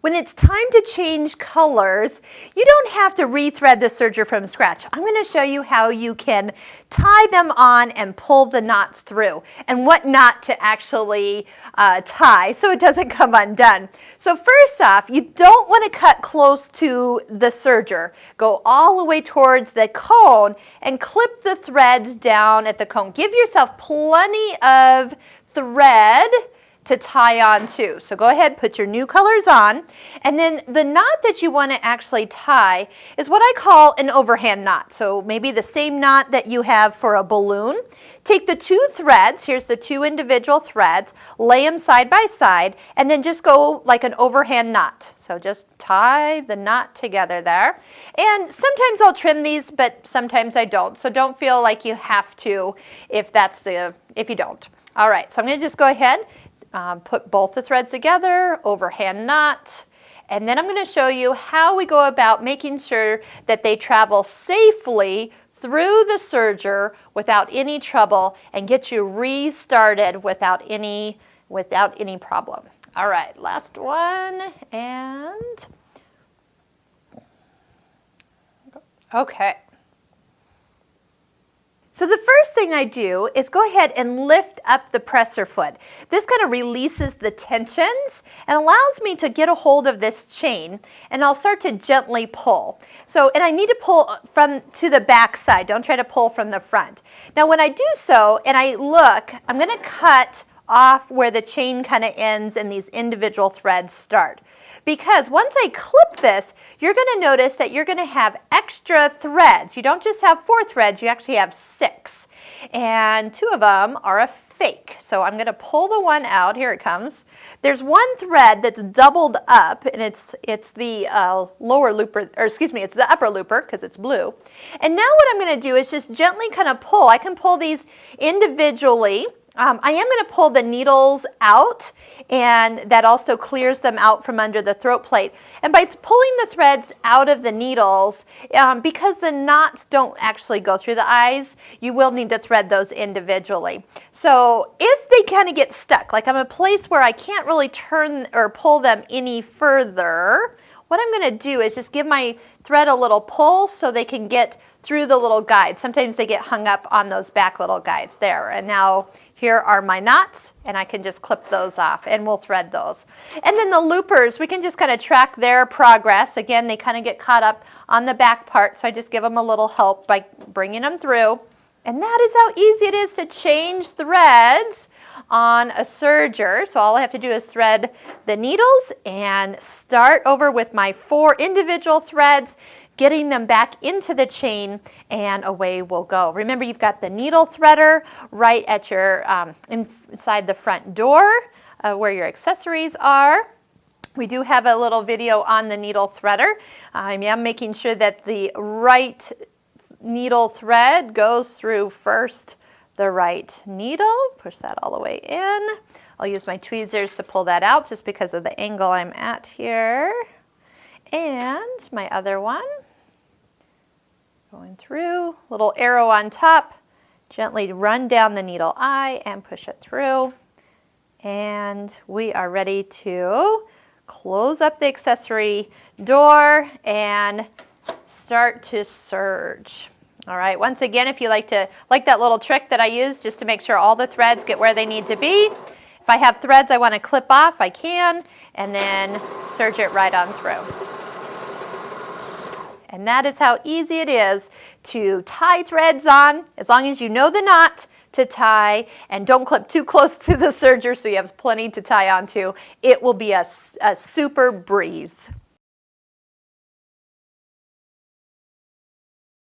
When it's time to change colors, you don't have to rethread the serger from scratch. I'm going to show you how you can tie them on and pull the knots through, and what knot to actually tie so it doesn't come undone. So first off, you don't want to cut close to the serger. Go all the way towards the cone and clip the threads down at the cone. Give yourself plenty of thread to tie on to. So go ahead, put your new colors on, and then the knot that you want to actually tie is what I call an overhand knot. So maybe the same knot that you have for a balloon. Take the two threads, here's the two individual threads, lay them side by side, and then just go like an overhand knot. So just tie the knot together there. And sometimes I'll trim these, but sometimes I don't. So don't feel like you have to if you don't. All right, so I'm going to just go ahead, put both the threads together, overhand knot, and then I'm going to show you how we go about making sure that they travel safely through the serger without any trouble and get you restarted without any problem. All right, last one, and okay. So the first thing I do is go ahead and lift up the presser foot. This kind of releases the tensions and allows me to get a hold of this chain, and I'll start to gently pull. And I need to pull to the back side. Don't try to pull from the front. Now when I do so and I look, I'm going to cut off where the chain kind of ends and these individual threads start. Because once I clip this, you're going to notice that you're going to have extra threads. You don't just have 4 threads, you actually have 6. And 2 of them are a fake. So I'm going to pull the one out. Here it comes. There's one thread that's doubled up, and it's the lower looper, or excuse me, it's the upper looper because it's blue. And now what I'm going to do is just gently kind of pull. I can pull these individually. I am going to pull the needles out, and that also clears them out from under the throat plate. And by pulling the threads out of the needles, because the knots don't actually go through the eyes, you will need to thread those individually. So if they kind of get stuck, like I'm in a place where I can't really turn or pull them any further, what I'm going to do is just give my thread a little pull so they can get through the little guides. Sometimes they get hung up on those back little guides there. And now here are my knots, and I can just clip those off, and we'll thread those. And then the loopers, we can just kind of track their progress. Again, they kind of get caught up on the back part, so I just give them a little help by bringing them through. And that is how easy it is to change threads on a serger. So all I have to do is thread the needles and start over with my 4 individual threads, getting them back into the chain, and away we'll go. Remember, you've got the needle threader right at your inside the front door where your accessories are. We do have a little video on the needle threader. I am making sure that the right needle thread goes through first the right needle. Push that all the way in. I'll use my tweezers to pull that out just because of the angle I'm at here. And my other one, going through, little arrow on top, gently run down the needle eye and push it through. And we are ready to close up the accessory door and start to serge. All right, once again, if you like that little trick that I use just to make sure all the threads get where they need to be. If I have threads I want to clip off, I can, and then serge it right on through. And that is how easy it is to tie threads on, as long as you know the knot to tie and don't clip too close to the serger so you have plenty to tie onto. It will be a super breeze.